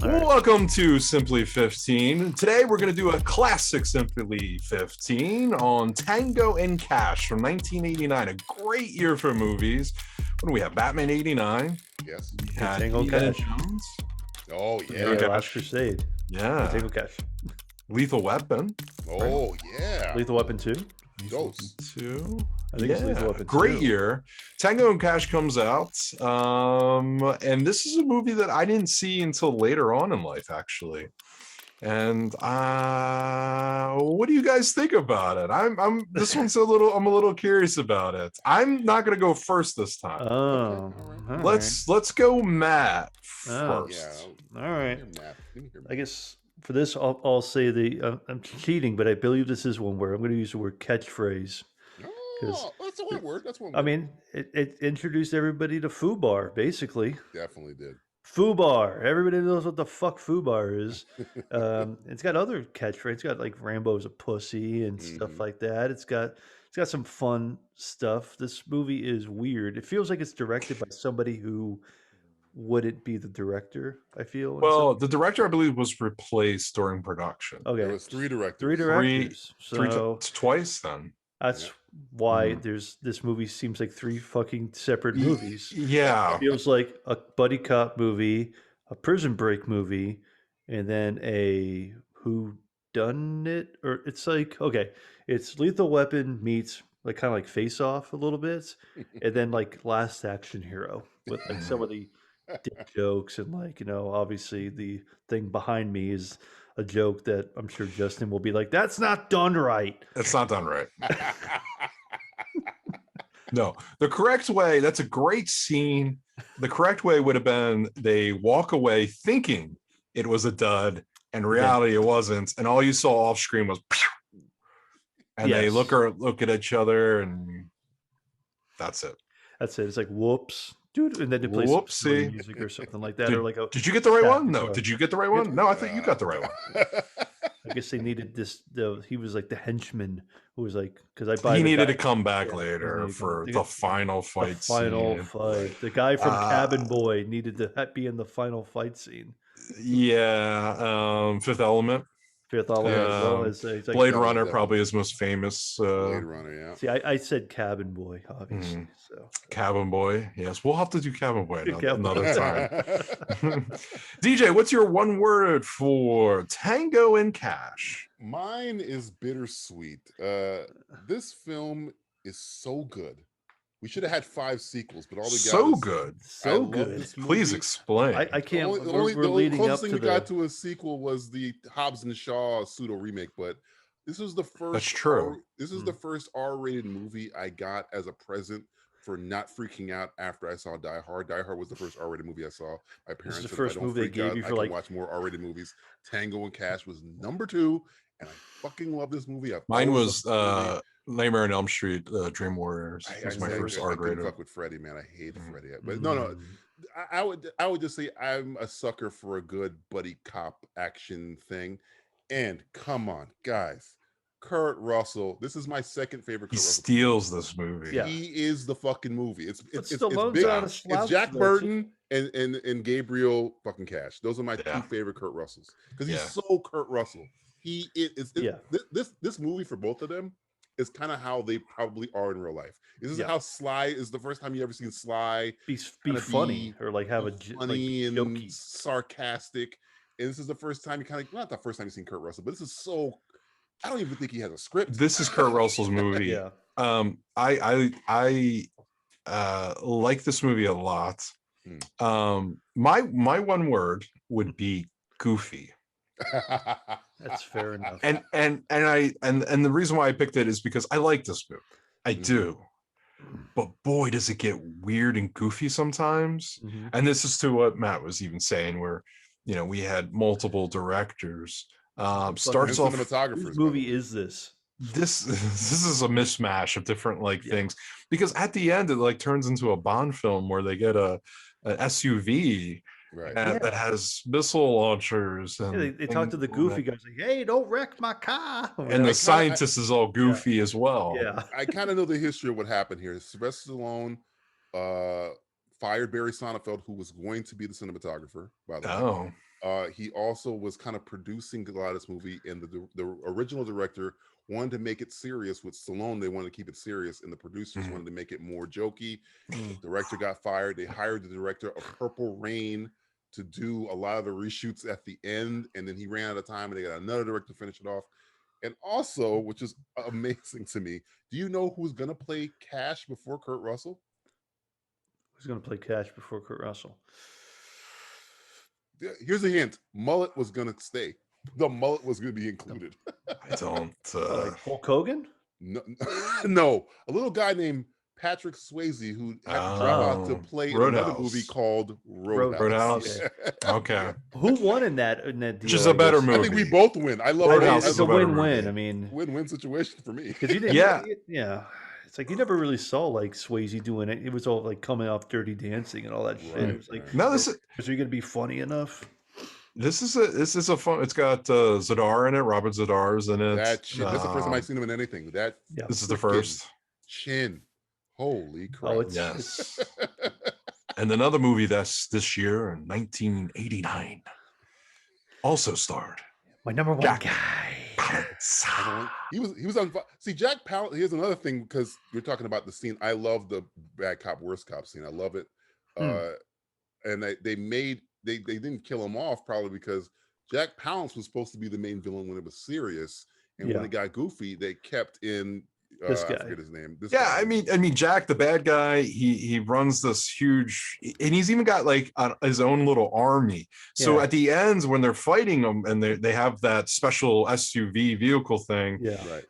All right. Welcome to Simply 15. Today we're going to do a classic Simply 15 on Tango and Cash from 1989. A great year for movies. What do we have? Batman 89. Yes. We had Tango Indiana Cash. Jones. Oh Yeah, yeah. Last Crusade. Yeah. Tango Cash. Lethal Weapon. Oh yeah. Lethal Weapon 2. Ghosts. 2. I think it's Lethal Weapon 2. Great year. Tango and Cash comes out. And this is a movie that I didn't see until later on in life, actually. And what do you guys think about it? I'm this one's I'm a little curious about it. I'm not gonna go first this time. Oh. Okay, All Let's go Matt Oh. first. Yeah. All right. Give me your map. Give me your map. I guess for this, I'll say I'm cheating, but I believe this is one word. I'm going to use the word catchphrase. Oh, that's one word. That's one word. I mean, it introduced everybody to FUBAR, basically. Definitely did. FUBAR. Everybody knows what the fuck FUBAR is. It's got other catchphrases. It's got like Rambo's a pussy and stuff like that. It's got some fun stuff. This movie is weird. It feels like it's directed by somebody who wouldn't be the director, I feel. Well, the director, I believe, was replaced during production. Okay. There was three directors. Three directors. Twice then. That's why this movie seems like three fucking separate movies. Yeah. It feels like a buddy cop movie, a prison break movie, and then a who done it, or it's like, okay, it's Lethal Weapon meets like kind of like Face Off a little bit, and then like Last Action Hero with like some of the dick jokes, and like, obviously the thing behind me is a joke that I'm sure Justin will be like, that's not done right. That's not done right. No, the correct way, that's a great scene. The correct way would have been they walk away thinking it was a dud, and in reality it wasn't, and all you saw off screen was pew! And they look at each other, and that's it. That's it. It's like whoops, dude, and then they play some Whoopsie music or something like that, or like did you get the right one? No. guitar. Did you get the right one? No, I think you got the right one. I guess they needed this. He was like the henchman who was like, because He needed to come back later for the final fight. The guy from Cabin Boy needed to be in the final fight scene. Yeah, Fifth Element. Fifth Element as well as like, Blade Runner, probably his most famous. Blade Runner, yeah. See, I said Cabin Boy, obviously. So Cabin Boy, yes, we'll have to do Cabin Boy another time. DJ, what's your one word for Tango and Cash? Mine is bittersweet. This film is so good. We should have had 5 sequels, but all we got so is good. So good. Please explain. I can't. The We're leading up closest thing to we got to a sequel was the Hobbs and Shaw pseudo remake, but this was the first. That's true. This is the first R-rated movie I got as a present for not freaking out after I saw Die Hard. Die Hard was the first R-rated movie I saw. My parents This is the said, first "I don't movie they freak gave out, you I for can like watch more R-rated movies." Tango and Cash was number 2, and I fucking love this movie. Mine was Nightmare on Elm Street, Dream Warriors. That's my first R-rated. I couldn't fuck with Freddy, man. I hate Freddy. But no. I would just say I'm a sucker for a good buddy cop action thing. And come on, guys. Kurt Russell. This is my second favorite. He steals this movie. Yeah. He is the fucking movie. It's big. It's Jack Burton and Gabriel fucking Cash. Those are my 2 favorite Kurt Russells because he's so Kurt Russell. He is. This movie for both of them is kind of how they probably are in real life. This is how Sly is the first time you ever seen Sly be funny or like have a funny and jokey. sarcastic. And this is the first time you kind of, not the first time you've seen Kurt Russell, but this is so, I don't even think he has a script. This is Kurt Russell's movie. Yeah. I like this movie a lot. My one word would be goofy. That's fair enough. And the reason why I picked it is because I like this movie. I do. But boy, does it get weird and goofy sometimes. And this is to what Matt was even saying, where we had multiple directors. Starts off. Cinematographers. Whose movie is this? This is a mishmash of different things, because at the end it like turns into a Bond film where they get an SUV. Right. That has missile launchers. And they talk to the goofy guys like, "Hey, don't wreck my car." And the scientist is all goofy as well. Yeah. I kind of know the history of what happened here. Sylvester Stallone fired Barry Sonnenfeld, who was going to be the cinematographer, by the way. He also was kind of producing a lot of this movie, and the original director wanted to make it serious with Stallone. They wanted to keep it serious, and the producers wanted to make it more jokey. The director got fired. They hired the director of Purple Rain to do a lot of the reshoots at the end, and then he ran out of time, and they got another director to finish it off. And also, which is amazing to me, do you know who's going to play Cash before Kurt Russell? Who's going to play Cash before Kurt Russell? Here's a hint. Mullet was going to stay. The mullet was going to be included. I don't. Like Hulk Hogan? No, no, a little guy named Patrick Swayze who had to drop out to play in another movie called Roadhouse. Roadhouse. Yeah. Okay. Who won in that deal? Which is a better movie. I think we both win. I love Roadhouse. It's a win-win. I mean, win-win situation for me. Because you didn't. Yeah. It's like you never really saw like Swayze doing it. It was all like coming off Dirty Dancing and all that shit. It was like, no, is he going to be funny enough? This is a fun. It's got Zadar in it. Robert Zadar's in it. That shit. That's the first time I've seen him in anything. This is the first. Chin. Holy crap! Oh, yes. And another movie that's this year in 1989 also starred my number one Jack guy. Palance. He was on. See, Jack Palance. Here's another thing, because you're talking about the scene. I love the bad cop, worst cop scene. I love it. And they didn't kill him off probably because Jack Palance was supposed to be the main villain when it was serious, and when it got goofy, they kept in this guy. I forget his name. This Yeah, guy. I mean, Jack, the bad guy, he runs this huge, and he's even got like his own little army. So at the ends when they're fighting them, and they have that special SUV vehicle thing. Yeah, right.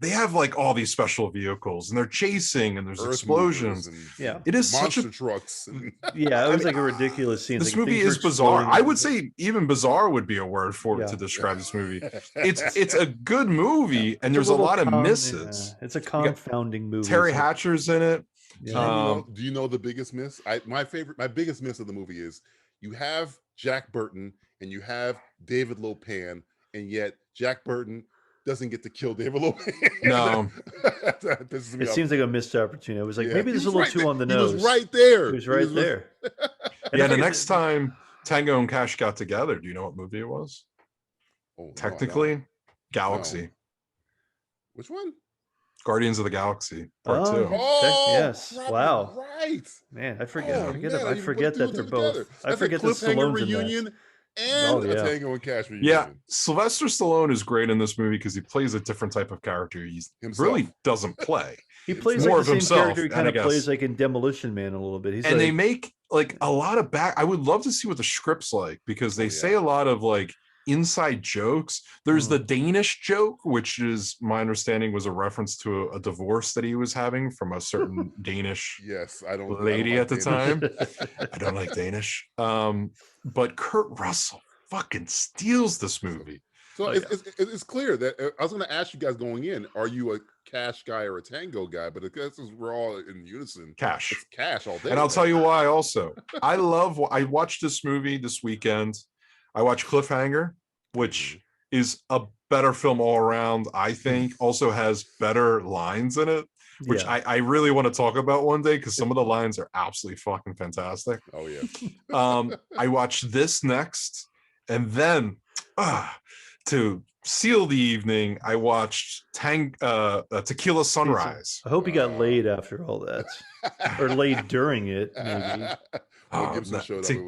They have like all these special vehicles, and they're chasing, and there's Earth explosions. It is monster trucks. Yeah, it was like a ridiculous scene. This like movie is bizarre. I would say even bizarre would be a word for it to describe this movie. It's a good movie, and there's a lot of misses. It's a confounding movie. Terry Hatcher's in it. Do you know the biggest miss? My biggest miss of the movie is you have Jack Burton and you have David Lopan, and yet Jack Burton doesn't get to kill David Lopan. No. It seems like a missed opportunity. It was like, maybe this is a little too on the nose. He was right there. He was right there. Yeah, the next time Tango and Cash got together, do you know what movie it was? Technically, Galaxy. No. Which one? Guardians of the Galaxy Part 2. Oh, yes. Wow. Right. Man, I forget that they're both. That's I forget a that cliffhanger Stallone's reunion and a Tango and Cash reunion. Yeah, Sylvester Stallone is great in this movie because he plays a different type of character. He really doesn't play. He plays more like of the same himself. character he kind of plays like in Demolition Man a little bit. He's and they make like a lot of I would love to see what the script's like, because they say a lot of like inside jokes. There's the Danish joke, which is my understanding was a reference to a divorce that he was having from a certain Danish lady at the time. I don't like Danish. But Kurt Russell fucking steals this movie. So it's clear that I was going to ask you guys going in, are you a Cash guy or a Tango guy? But because we're all in unison, Cash. It's Cash all day. And I'll tell you why also. I watched this movie this weekend. I watched Cliffhanger, which is a better film all around, I think. Also has better lines in it, which I really want to talk about one day, because some of the lines are absolutely fucking fantastic. Oh, yeah. I watched this next, and then to seal the evening, I watched Tequila Sunrise. I hope he got laid after all that, or laid during it, maybe.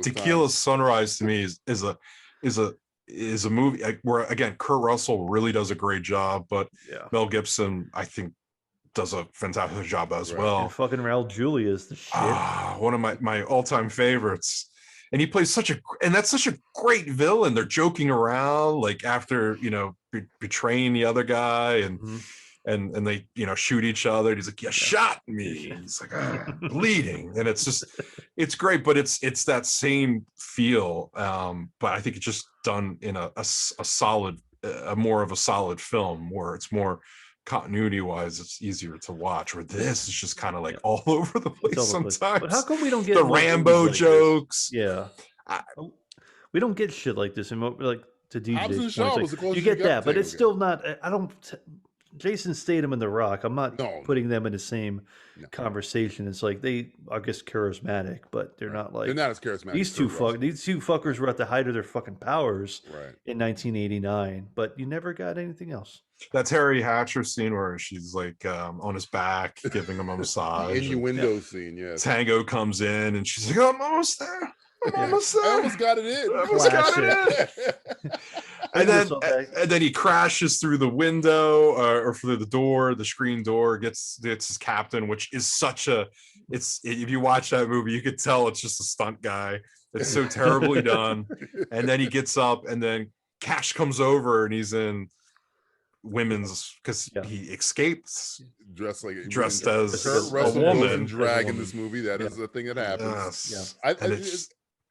Tequila Sunrise to me is a movie where, again, Kurt Russell really does a great job, but Mel Gibson, I think, does a fantastic job as well. And fucking Raul Julia is the shit. One of my all-time favorites. And he plays that's such a great villain. They're joking around, like, after, betraying the other guy, and they, shoot each other. And he's like, "You shot me." And he's like, bleeding. And it's great, but it's that same feel. But I think it's just done in a solid, more of a solid film, where it's more continuity wise, it's easier to watch, where this is just kind of like all over the place sometimes. But how come we don't get the Rambo jokes? We don't get shit like this, and like to DJ's Shaw was the closest you get that, but to it's still not. I don't. Jason Statham and The Rock. I'm not putting them in the same conversation. It's like they, I guess, charismatic, but they're not like they're not as charismatic. These two fuckers were at the height of their fucking powers in 1989, but you never got anything else. That Teri Hatcher scene where she's like on his back giving him a massage. Innuendo scene, yes. Tango comes in and she's like, "Oh, I'm almost there. I almost got it in. And then he crashes through the window or through the door, the screen door, gets his captain, which is such a, if you watch that movie, you could tell it's just a stunt guy. It's so terribly done. And then he gets up and then Cash comes over and he's in women's, because he escapes dressed as Kurt Russell a woman. Goes in drag in this movie. That is the thing that happens. Yes.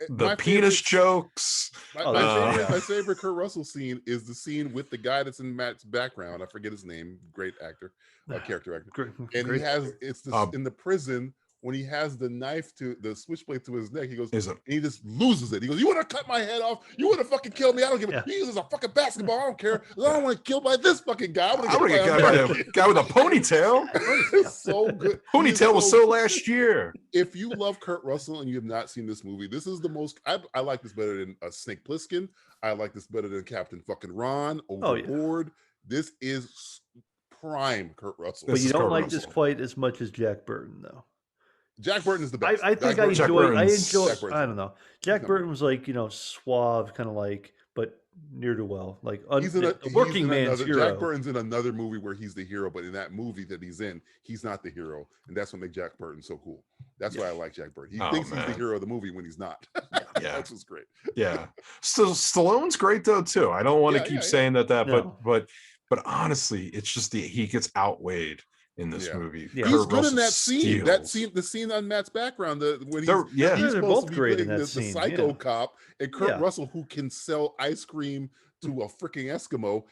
The penis jokes. My favorite Kurt Russell scene is the scene with the guy that's in Matt's background. I forget his name. Great actor, character actor. And he has in the prison when he has the knife to the switchblade to his neck. He goes, and he just loses it. He goes, "You want to cut my head off? You want to fucking kill me? I don't give a." He uses a fucking basketball. I don't care. I don't want to kill by this fucking guy. I want to get killed by a guy with a ponytail. It's so good. Ponytail was so last year. If you love Kurt Russell and you have not seen this movie, this is the most. I like this better than Snake Plissken. I like this better than Captain fucking Ron. Overboard. This is prime Kurt Russell. But you don't like this quite as much as Jack Burton, though. Jack Burton is the best. I think I enjoy. I don't know. Jack Burton was like, suave, kind of like, but near to well, like working man's hero. Jack Burton's in another movie where he's the hero, but in that movie that he's in, he's not the hero, and that's what makes Jack Burton so cool. That's why I like Jack Burton. He thinks he's the hero of the movie when he's not. That's what's great. Yeah, Stallone's great though too. I don't want to keep saying that, but honestly, it's just he gets outweighed in this movie. He's good in that scene. The scene on Matt's background, when he's both great in that scene. The psycho cop and Kurt Russell, who can sell ice cream to a freaking Eskimo,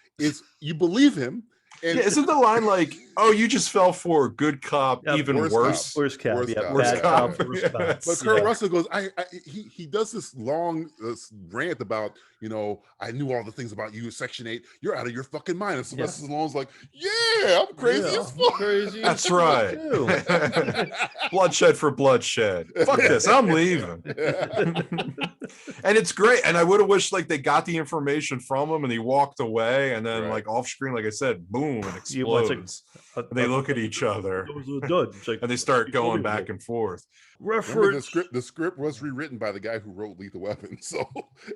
you believe him. And isn't the line like, "Oh, you just fell for good cop, even worse"? Worse cop. Bad cop. But Kurt Russell goes, he does this long rant about, I knew all the things about you, Section 8. You're out of your fucking mind. And Sylvester Stallone's like, yeah, I'm crazy as fuck. That's right. Bloodshed for bloodshed. Fuck this. I'm leaving. And it's great. And I would have wished like they got the information from him and he walked away, and then like off screen, like I said, boom, it explodes. And they look at each other and they start going back and forth. The script was rewritten by the guy who wrote Lethal Weapon, so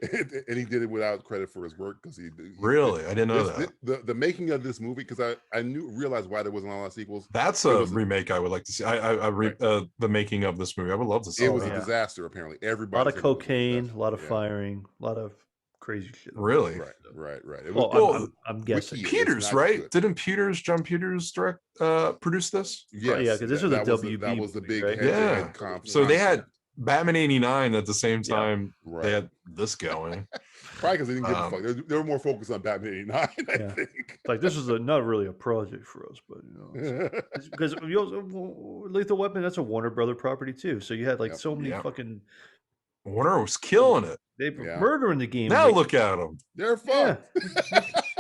and he did it without credit for his work because really I didn't know that. The making of this movie, because I realized why there wasn't a lot of sequels. That's a remake I would like to see. The making of this movie I would love to see. It was a disaster. Apparently, everybody. A lot of cocaine, a lot of firing, a lot of crazy shit. Really? Right. I'm guessing Peters, right? Good. Didn't John Peters produce this? Yes. Because this was a WB. That was the big head comp. So they had Batman '89 at the same time. They had this going. Probably because they didn't give a fuck. They were more focused on Batman '89. I think. Like this is not really a project for us, but because Lethal Weapon, that's a Warner Brother property too. So you had like so many fucking. Warner was killing it. They were murdering the game. Now look at them. They're fun.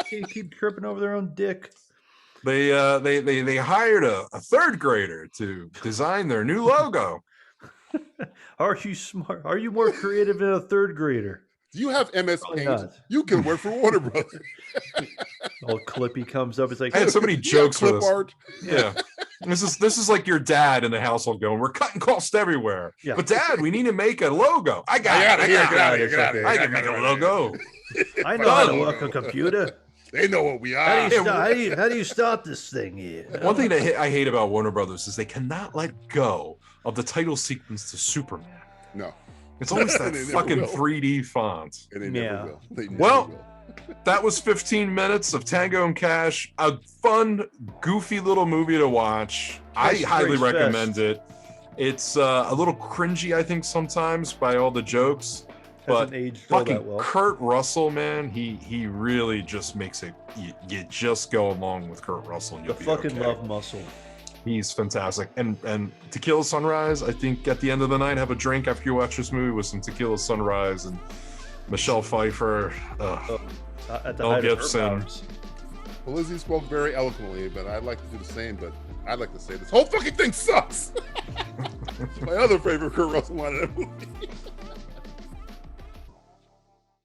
Keep tripping over their own dick. They hired a third grader to design their new logo. Are you smart? Are you more creative than a third grader? Do you have MS Paint? You can work for Warner Brothers. Old Clippy comes up. It's like I had so many jokes with clip art. Yeah. This is like your dad in the household going, "We're cutting costs everywhere." Yeah. But Dad, we need to make a logo. I got it. Get out of here. I can make a logo. I know how to work a computer. They know what we are. How do you start this thing here? One thing that I hate about Warner Brothers is they cannot let go of the title sequence to Superman. No. It's always that fucking 3D font. And they never will. Well, that was 15 minutes of Tango and Cash. A fun, goofy little movie to watch. I highly recommend it. It's a little cringy, I think, sometimes by all the jokes. But fucking Kurt Russell, man, he really just makes it. You just go along with Kurt Russell. And you'll be fucking okay. love muscle. He's fantastic. And Tequila Sunrise, I think at the end of the night, have a drink after you watch this movie with some Tequila Sunrise and Michelle Pfeiffer, Mel Gibson. Lizzie spoke very eloquently, but I'd like to do the same. But I'd like to say this whole fucking thing sucks. My other favorite Kurt Russell line in that movie.